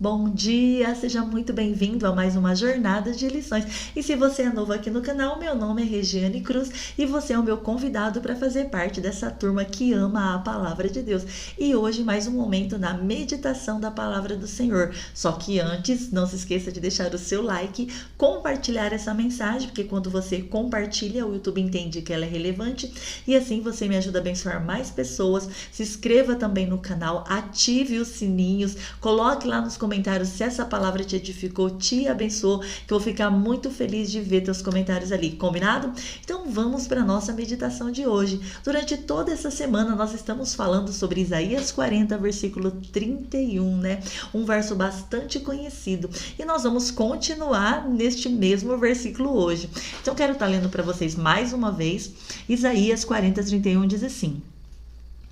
Bom dia, seja muito bem-vindo a mais uma jornada de lições. E se você é novo aqui no canal, meu nome é Regiane Cruz e você é o meu convidado para fazer parte dessa turma que ama a palavra de Deus. E hoje mais um momento na meditação da palavra do Senhor. Só que antes, não se esqueça de deixar o seu like, compartilhar essa mensagem, porque quando você compartilha, o YouTube entende que ela é relevante e assim você me ajuda a abençoar mais pessoas. Se inscreva também no canal, ative os sininhos, coloque lá nos comentários se essa palavra te edificou, te abençoou, que eu vou ficar muito feliz de ver teus comentários ali, combinado? Então vamos para a nossa meditação de hoje. Durante toda essa semana nós estamos falando sobre Isaías 40, versículo 31, né? Um verso bastante conhecido. E nós vamos continuar neste mesmo versículo hoje. Então quero estar lendo para vocês mais uma vez. Isaías 40, 31 diz assim: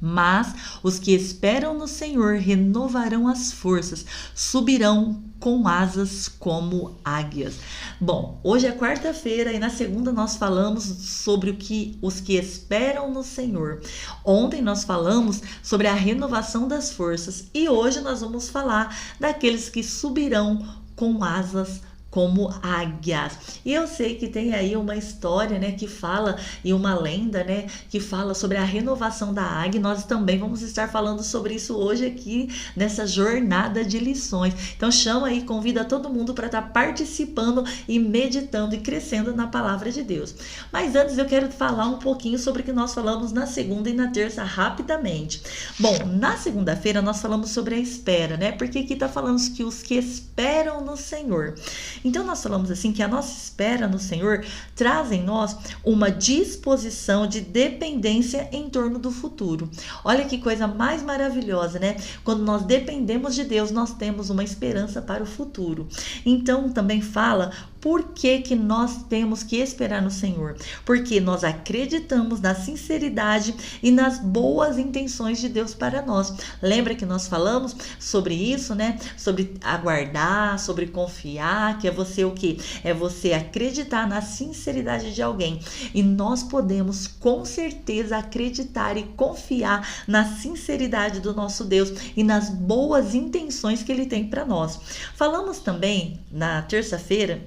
mas os que esperam no Senhor renovarão as forças, subirão com asas como águias. Bom, hoje é quarta-feira e na segunda nós falamos sobre os que esperam no Senhor. Ontem nós falamos sobre a renovação das forças e hoje nós vamos falar daqueles que subirão com asas como águias. E eu sei que tem aí uma história, né, que fala, e uma lenda, né, que fala sobre a renovação da águia. Nós também vamos estar falando sobre isso hoje aqui nessa jornada de lições. Então chama aí, convida todo mundo para estar participando e meditando e crescendo na palavra de Deus. Mas antes eu quero falar um pouquinho sobre o que nós falamos na segunda e na terça rapidamente. Bom, na segunda-feira nós falamos sobre a espera, né? Porque aqui tá falando que os que esperam no Senhor. Então nós falamos assim que a nossa espera no Senhor traz em nós uma disposição de dependência em torno do futuro. Olha que coisa mais maravilhosa, né? Quando nós dependemos de Deus, nós temos uma esperança para o futuro. Então também fala por que nós temos que esperar no Senhor? Porque nós acreditamos na sinceridade e nas boas intenções de Deus para nós. Lembra que nós falamos sobre isso, né? Sobre aguardar, sobre confiar, que é você o quê? É você acreditar na sinceridade de alguém. E nós podemos com certeza acreditar e confiar na sinceridade do nosso Deus e nas boas intenções que Ele tem para nós. Falamos também na terça-feira,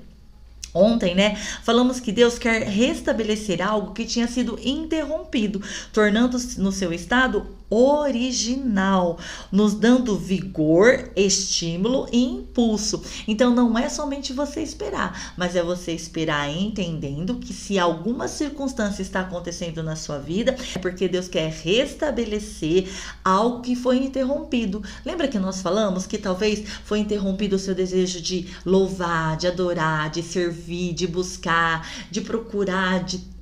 ontem, né? Falamos que Deus quer restabelecer algo que tinha sido interrompido, tornando-se no seu estado original, nos dando vigor, estímulo e impulso. Então não é somente você esperar, mas é você esperar entendendo que se alguma circunstância está acontecendo na sua vida, é porque Deus quer restabelecer algo que foi interrompido. Lembra que nós falamos que talvez foi interrompido o seu desejo de louvar, de adorar, de servir, de buscar, de procurar, de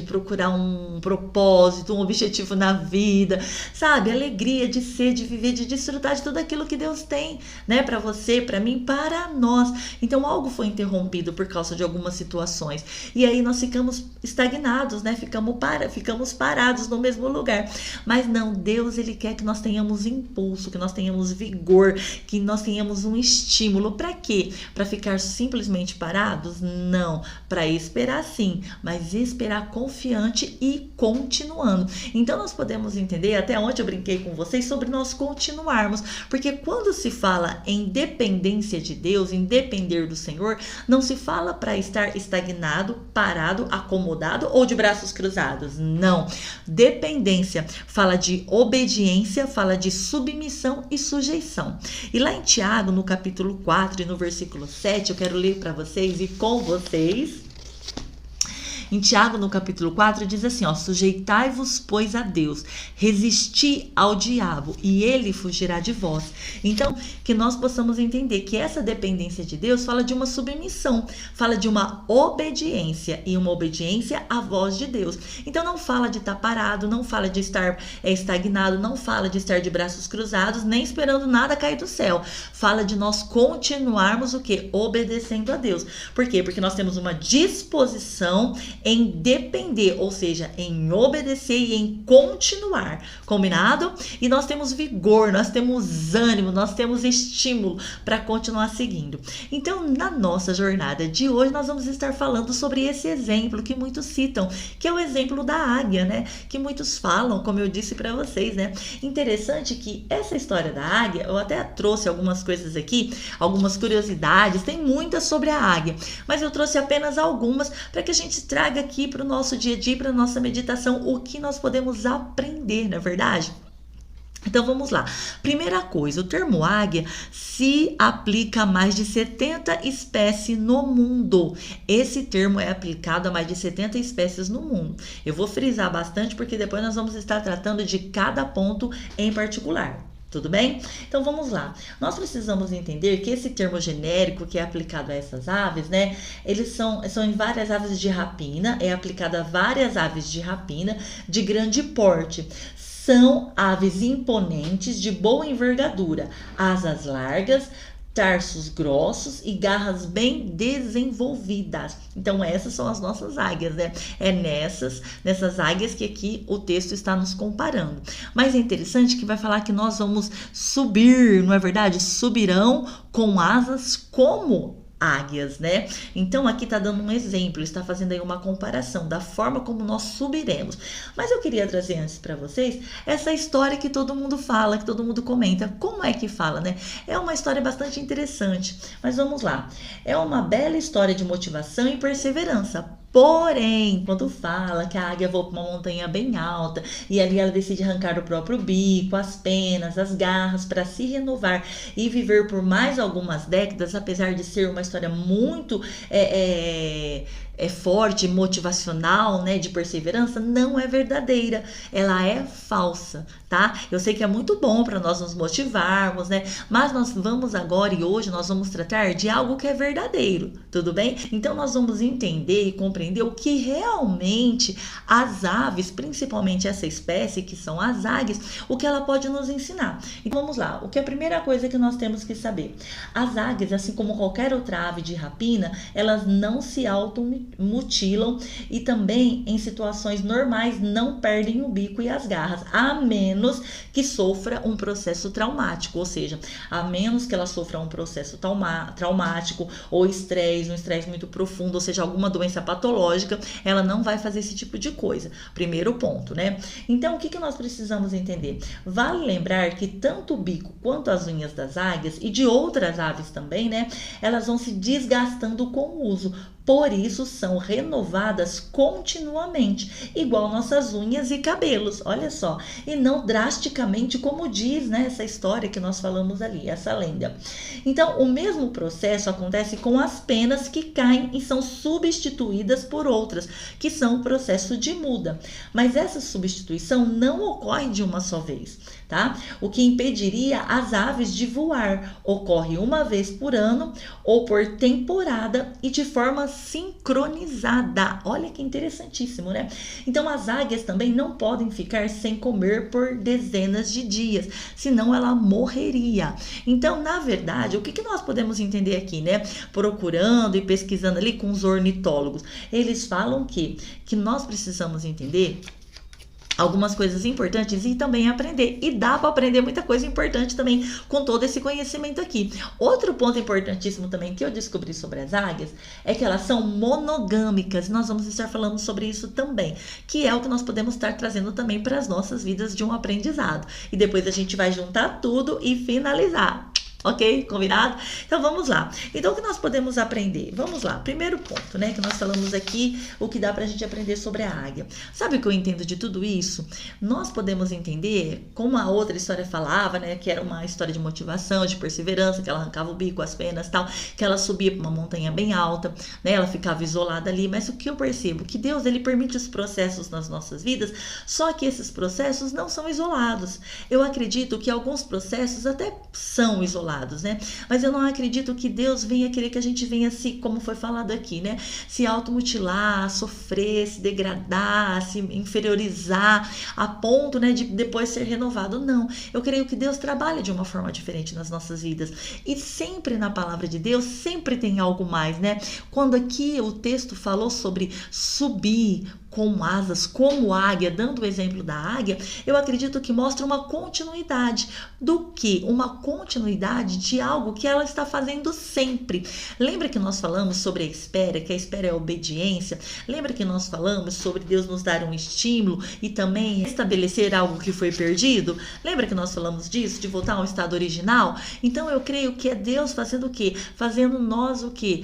procurar um propósito, um objetivo na vida, sabe? Alegria de ser, de viver, de desfrutar de tudo aquilo que Deus tem, né? Para você, para mim, para nós. Então algo foi interrompido por causa de algumas situações. E aí nós ficamos estagnados, né? Ficamos parados no mesmo lugar. Mas não, Deus, Ele quer que nós tenhamos impulso, que nós tenhamos vigor, que nós tenhamos um estímulo. Para quê? Para ficar simplesmente parados? Não. Para esperar sim, mas esperar confiante e continuando. Então nós podemos entender, até ontem eu brinquei com vocês sobre nós continuarmos, porque quando se fala em dependência de Deus, em depender do Senhor, não se fala para estar estagnado, parado, acomodado ou de braços cruzados. Não. Dependência fala de obediência, fala de submissão e sujeição. E lá em Tiago, no capítulo 4 e no versículo 7, eu quero ler para vocês e com vocês. Em Tiago, no capítulo 4, diz assim, ó: sujeitai-vos, pois, a Deus, resisti ao diabo, e ele fugirá de vós. Então, que nós possamos entender que essa dependência de Deus fala de uma submissão, fala de uma obediência, e uma obediência à voz de Deus. Então, não fala de estar parado, não fala de estar estagnado, não fala de estar de braços cruzados, nem esperando nada cair do céu. Fala de nós continuarmos o quê? Obedecendo a Deus. Por quê? Porque nós temos uma disposição em depender, ou seja, em obedecer e em continuar, combinado? E nós temos vigor, nós temos ânimo, nós temos estímulo para continuar seguindo. Então, na nossa jornada de hoje, nós vamos estar falando sobre esse exemplo que muitos citam, que é o exemplo da águia, né? Que muitos falam, como eu disse para vocês, né? Interessante que essa história da águia, eu até trouxe algumas coisas aqui, algumas curiosidades, tem muitas sobre a águia, mas eu trouxe apenas algumas para que a gente traga aqui para o nosso dia a dia, para a nossa meditação, o que nós podemos aprender, não é verdade? Então vamos lá. Primeira coisa, o termo águia se aplica a mais de 70 espécies no mundo. Esse termo é aplicado a mais de 70 espécies no mundo. Eu vou frisar bastante porque depois nós vamos estar tratando de cada ponto em particular. Tudo bem? Então vamos lá. Nós precisamos entender que esse termo genérico que é aplicado a essas aves, né? Eles são em várias aves de rapina, é aplicado a várias aves de rapina de grande porte. São aves imponentes de boa envergadura, asas largas, tarsos grossos e garras bem desenvolvidas. Então essas são as nossas águias, né? É nessas águias que aqui o texto está nos comparando. Mas é interessante que vai falar que nós vamos subir, não é verdade? Subirão com asas como águias, né? Então aqui tá dando um exemplo, está fazendo aí uma comparação da forma como nós subiremos. Mas eu queria trazer antes para vocês essa história que todo mundo fala, que todo mundo comenta. Como é que fala, né? É uma história bastante interessante, mas vamos lá. É uma bela história de motivação e perseverança. Porém, quando fala que a águia voa para uma montanha bem alta e ali ela decide arrancar o próprio bico, as penas, as garras para se renovar e viver por mais algumas décadas, apesar de ser uma história muito forte, motivacional, né, de perseverança, não é verdadeira, ela é falsa, tá? Eu sei que é muito bom para nós nos motivarmos, né? Mas nós vamos agora e hoje nós vamos tratar de algo que é verdadeiro, tudo bem? Então nós vamos entender e compreender o que realmente as aves, principalmente essa espécie que são as águias, o que ela pode nos ensinar. Então vamos lá, o que é a primeira coisa que nós temos que saber? As águias, assim como qualquer outra ave de rapina, elas não se automutilam e também em situações normais não perdem o bico e as garras, a menos que sofra um processo traumático, ou seja, a menos que ela sofra um processo traumático ou estresse, um estresse muito profundo, ou seja, alguma doença patológica, ela não vai fazer esse tipo de coisa. Primeiro ponto, né? Então, o que nós precisamos entender? Vale lembrar que tanto o bico quanto as unhas das águias e de outras aves também, né? Elas vão se desgastando com o uso. Por isso são renovadas continuamente, igual nossas unhas e cabelos, olha só. E não drasticamente como diz, né, essa história que nós falamos ali, essa lenda. Então, o mesmo processo acontece com as penas que caem e são substituídas por outras, que são o processo de muda. Mas essa substituição não ocorre de uma só vez, tá? O que impediria as aves de voar ocorre uma vez por ano ou por temporada e de forma sincronizada. Olha que interessantíssimo, né? Então as águias também não podem ficar sem comer por dezenas de dias, senão ela morreria. Então, na verdade, o que nós podemos entender aqui, né? Procurando e pesquisando ali com os ornitólogos, eles falam que nós precisamos entender algumas coisas importantes e também aprender. E dá para aprender muita coisa importante também com todo esse conhecimento aqui. Outro ponto importantíssimo também que eu descobri sobre as águias é que elas são monogâmicas. Nós vamos estar falando sobre isso também, que é o que nós podemos estar trazendo também para as nossas vidas de um aprendizado. E depois a gente vai juntar tudo e finalizar. Ok? Combinado? Então vamos lá. Então o que nós podemos aprender? Vamos lá. Primeiro ponto, né? Que nós falamos aqui, o que dá pra gente aprender sobre a águia. Sabe o que eu entendo de tudo isso? Nós podemos entender, como a outra história falava, né? Que era uma história de motivação, de perseverança, que ela arrancava o bico, as penas e tal, que ela subia pra uma montanha bem alta, né? Ela ficava isolada ali. Mas o que eu percebo? Que Deus, ele permite os processos nas nossas vidas, só que esses processos não são isolados. Eu acredito que alguns processos até são isolados, renovados, né? Mas eu não acredito que Deus venha querer que a gente venha se, como foi falado aqui, né? Se automutilar, sofrer, se degradar, se inferiorizar a ponto, né, de depois ser renovado. Não, eu creio que Deus trabalha de uma forma diferente nas nossas vidas. E sempre na palavra de Deus, sempre tem algo mais, né? Quando aqui o texto falou sobre subir com asas, como águia, dando o exemplo da águia, eu acredito que mostra uma continuidade. Do que? Uma continuidade de algo que ela está fazendo sempre. Lembra que nós falamos sobre a espera, que a espera é a obediência? Lembra que nós falamos sobre Deus nos dar um estímulo e também estabelecer algo que foi perdido? Lembra que nós falamos disso, de voltar ao estado original? Então eu creio que é Deus fazendo o quê? Fazendo nós o quê?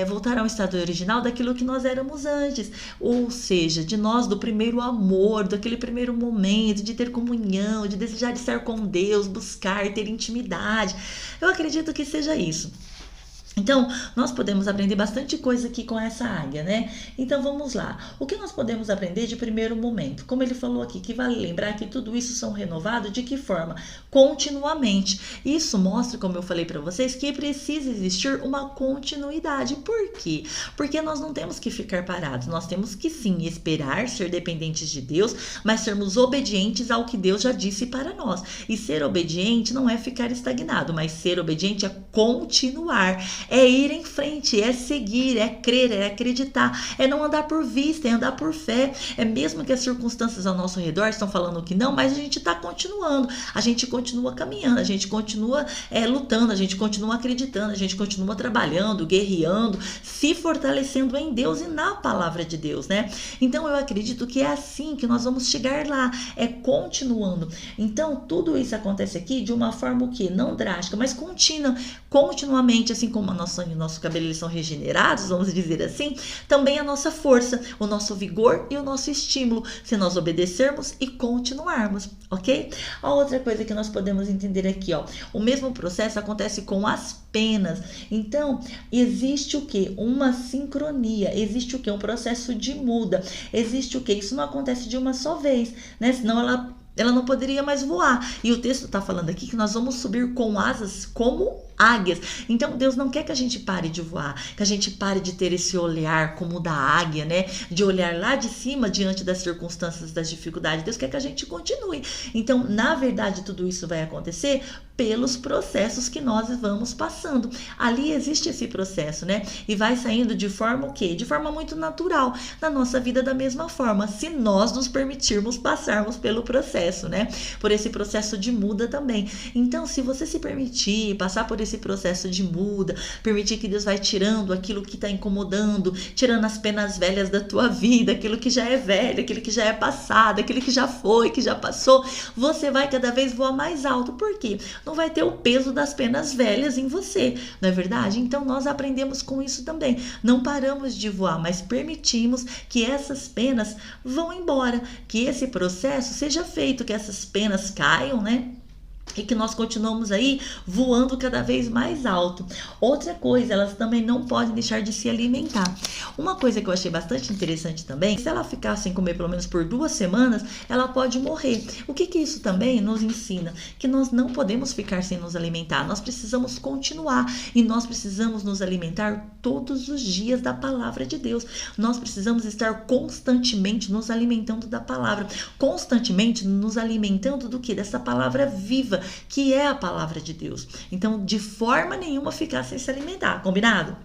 Voltar ao estado original daquilo que nós éramos antes. Ou seja, de nós, do primeiro amor, daquele primeiro momento, de ter comunhão, de desejar estar com Deus, buscar, ter intimidade. Eu acredito que seja isso. Então, nós podemos aprender bastante coisa aqui com essa águia, né? Então, vamos lá. O que nós podemos aprender de primeiro momento? Como ele falou aqui, que vale lembrar que tudo isso são renovados de que forma? Continuamente. Isso mostra, como eu falei para vocês, que precisa existir uma continuidade. Por quê? Porque nós não temos que ficar parados. Nós temos que, sim, esperar, ser dependentes de Deus, mas sermos obedientes ao que Deus já disse para nós. E ser obediente não é ficar estagnado, mas ser obediente é continuar. É ir em frente, é seguir, é crer, é acreditar, é não andar por vista, é andar por fé. É mesmo que as circunstâncias ao nosso redor estão falando que não, mas a gente está continuando, a gente continua caminhando, a gente continua lutando, a gente continua acreditando, a gente continua trabalhando, guerreando, se fortalecendo em Deus e na palavra de Deus, né? Então eu acredito que é assim que nós vamos chegar lá, é continuando. Então tudo isso acontece aqui de uma forma o quê? Não drástica, mas contínua, continuamente, assim como nosso cabelo eles são regenerados, vamos dizer assim, também a nossa força, o nosso vigor e o nosso estímulo, se nós obedecermos e continuarmos, ok? A outra coisa que nós podemos entender aqui, ó, o mesmo processo acontece com as penas. Então, existe o que? Uma sincronia, existe o que? Um processo de muda, existe o que? Isso não acontece de uma só vez, né? Senão ela não poderia mais voar. E o texto está falando aqui que nós vamos subir com asas como águias. Então Deus não quer que a gente pare de voar, que a gente pare de ter esse olhar como o da águia, né? De olhar lá de cima diante das circunstâncias, das dificuldades. Deus quer que a gente continue. Então, na verdade, tudo isso vai acontecer pelos processos que nós vamos passando. Ali existe esse processo, né? E vai saindo de forma o quê? De forma muito natural na nossa vida da mesma forma, se nós nos permitirmos passarmos pelo processo, né? Por esse processo de muda também. Então, se você se permitir passar por esse processo de muda, permitir que Deus vai tirando aquilo que está incomodando, tirando as penas velhas da tua vida, aquilo que já é velho, aquilo que já é passado, aquilo que já foi, que já passou, você vai cada vez voar mais alto. Por quê? Não vai ter o peso das penas velhas em você, não é verdade? Então nós aprendemos com isso também. Não paramos de voar, mas permitimos que essas penas vão embora, que esse processo seja feito, que essas penas caiam, né? E que nós continuamos aí voando cada vez mais alto. Outra coisa, elas também não podem deixar de se alimentar. Uma coisa que eu achei bastante interessante também, se ela ficar sem comer pelo menos por 2 semanas, ela pode morrer. O que isso também nos ensina? Que nós não podemos ficar sem nos alimentar, nós precisamos continuar e nós precisamos nos alimentar todos os dias da palavra de Deus. Nós precisamos estar constantemente nos alimentando da palavra, constantemente nos alimentando do que? Dessa palavra viva, que é a palavra de Deus. Então, de forma nenhuma ficar sem se alimentar, combinado?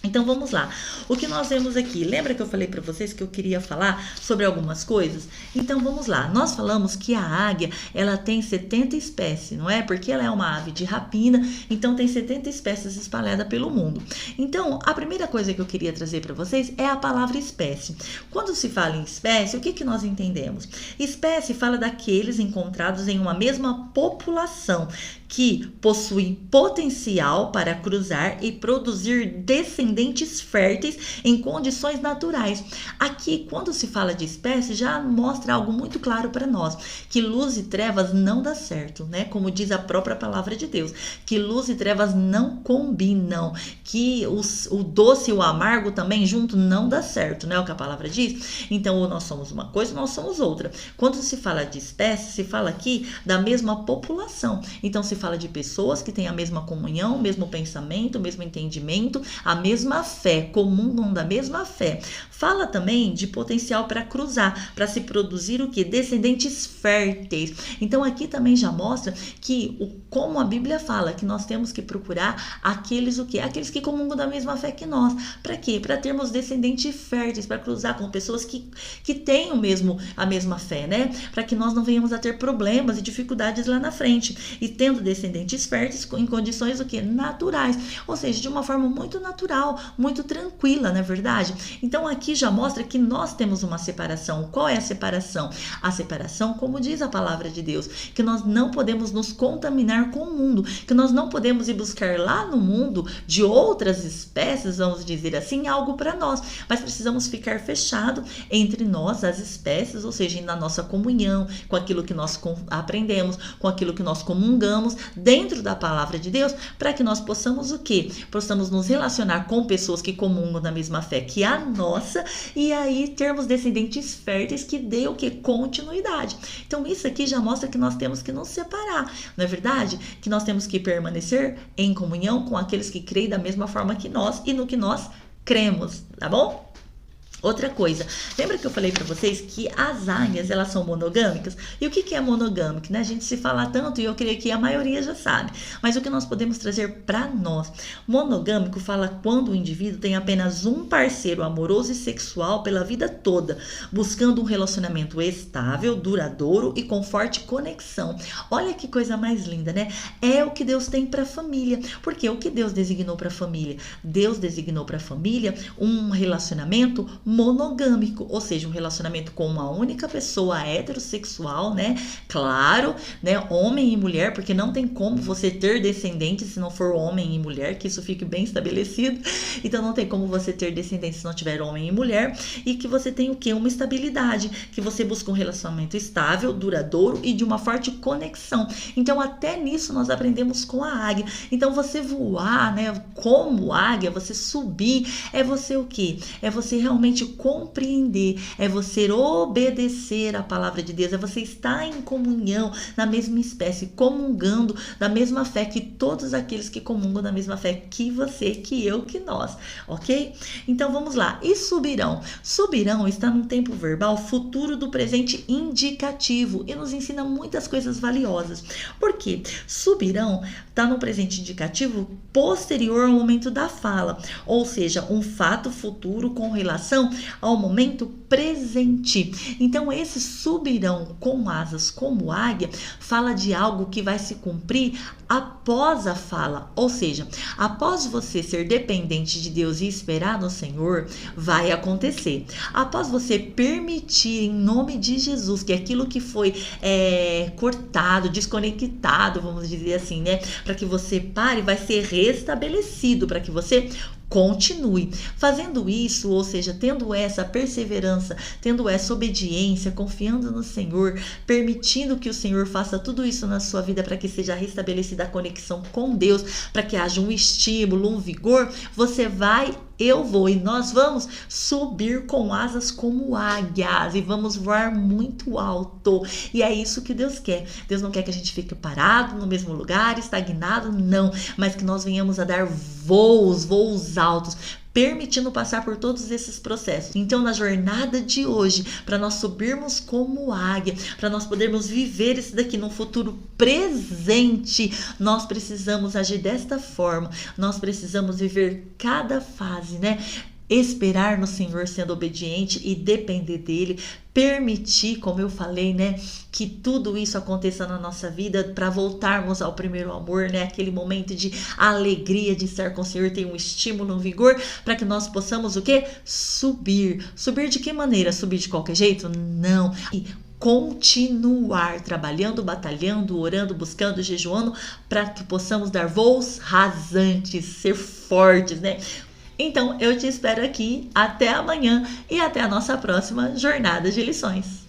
Então vamos lá, o que nós vemos aqui, lembra que eu falei para vocês que eu queria falar sobre algumas coisas? Então vamos lá, nós falamos que a águia, ela tem 70 espécies, não é? Porque ela é uma ave de rapina, então tem 70 espécies espalhadas pelo mundo. Então, a primeira coisa que eu queria trazer para vocês é a palavra espécie. Quando se fala em espécie, o que nós entendemos? Espécie fala daqueles encontrados em uma mesma população, que possuem potencial para cruzar e produzir descendência descendentes férteis em condições naturais. Aqui, quando se fala de espécie, já mostra algo muito claro para nós, que luz e trevas não dá certo, né? Como diz a própria palavra de Deus, que luz e trevas não combinam, que o doce e o amargo também junto não dá certo, né? O que a palavra diz. Então, ou nós somos uma coisa, ou nós somos outra. Quando se fala de espécie, se fala aqui da mesma população. Então, se fala de pessoas que têm a mesma comunhão, o mesmo pensamento, o mesmo entendimento, a mesma fé, comungam da mesma fé. Fala também de potencial para cruzar, para se produzir o que? Descendentes férteis. Então, aqui também já mostra que, como a Bíblia fala, que nós temos que procurar aqueles o quê? Aqueles que comungam da mesma fé que nós. Para quê? Para termos descendentes férteis, para cruzar com pessoas que têm a mesma fé, né? Para que nós não venhamos a ter problemas e dificuldades lá na frente. E tendo descendentes férteis em condições o quê? Naturais. Ou seja, de uma forma muito natural, muito tranquila, não é verdade? Então, aqui já mostra que nós temos uma separação. Qual é a separação? A separação, como diz a palavra de Deus, que nós não podemos nos contaminar com o mundo, que nós não podemos ir buscar lá no mundo de outras espécies, vamos dizer assim, algo para nós, mas precisamos ficar fechado entre nós, as espécies, ou seja, na nossa comunhão, com aquilo que nós aprendemos, com aquilo que nós comungamos dentro da palavra de Deus, para que nós possamos o quê? Possamos nos relacionar com pessoas que comungam da mesma fé que a nossa, e aí termos descendentes férteis que dê o quê? Continuidade. Então, isso aqui já mostra que nós temos que nos separar, não é verdade? Que nós temos que permanecer em comunhão com aqueles que creem da mesma forma que nós e no que nós cremos, tá bom? Outra coisa, lembra que eu falei para vocês que as águias, elas são monogâmicas? E o que é monogâmico, né? A gente se fala tanto e eu creio que a maioria já sabe. Mas o que nós podemos trazer para nós? Monogâmico fala quando o indivíduo tem apenas um parceiro amoroso e sexual pela vida toda, buscando um relacionamento estável, duradouro e com forte conexão. Olha que coisa mais linda, né? É o que Deus tem para a família. Porque o que Deus designou para a família? Deus designou para a família um relacionamento monogâmico, ou seja, um relacionamento com uma única pessoa heterossexual, né? Claro, né? Homem e mulher, porque não tem como você ter descendentes se não for homem e mulher, que isso fique bem estabelecido. Então não tem como você ter descendentes se não tiver homem e mulher, e que você tem o quê? Uma estabilidade, que você busca um relacionamento estável, duradouro e de uma forte conexão. Então até nisso nós aprendemos com a águia. Então você voar, né? Como águia, você subir, é você o quê? É você realmente compreender, é você obedecer a palavra de Deus, é você estar em comunhão na mesma espécie, comungando da mesma fé que todos aqueles que comungam da mesma fé que você, que eu, que nós, ok? Então vamos lá. E subirão? Subirão está num tempo verbal futuro do presente indicativo e nos ensina muitas coisas valiosas. Por quê? Subirão está no presente indicativo posterior ao momento da fala, ou seja, um fato futuro com relação ao momento presente. Então, esse subirão com asas como águia fala de algo que vai se cumprir após a fala, ou seja, após você ser dependente de Deus e esperar no Senhor, vai acontecer. Após você permitir em nome de Jesus que aquilo que foi cortado, desconectado, vamos dizer assim, né, para que você pare, vai ser restabelecido, para que você continue fazendo isso, ou seja, tendo essa perseverança, tendo essa obediência, confiando no Senhor, permitindo que o Senhor faça tudo isso na sua vida para que seja restabelecida a conexão com Deus, para que haja um estímulo, um vigor, você vai, eu vou e nós vamos subir com asas como águias e vamos voar muito alto. E é isso que Deus quer. Deus não quer que a gente fique parado no mesmo lugar, estagnado, não, mas que nós venhamos a dar voos altos, permitindo passar por todos esses processos. Então, na jornada de hoje, para nós subirmos como águia, para nós podermos viver isso daqui no futuro presente, nós precisamos agir desta forma, nós precisamos viver cada fase, né? Esperar no Senhor sendo obediente e depender dele, permitir, como eu falei, né, que tudo isso aconteça na nossa vida para voltarmos ao primeiro amor, né, aquele momento de alegria de estar com o Senhor, tem um estímulo, um vigor, para que nós possamos o quê? Subir. Subir de que maneira? Subir de qualquer jeito? Não. E continuar trabalhando, batalhando, orando, buscando, jejuando, para que possamos dar voos rasantes, ser fortes, né? Então eu te espero aqui. Até amanhã e até a nossa próxima jornada de lições.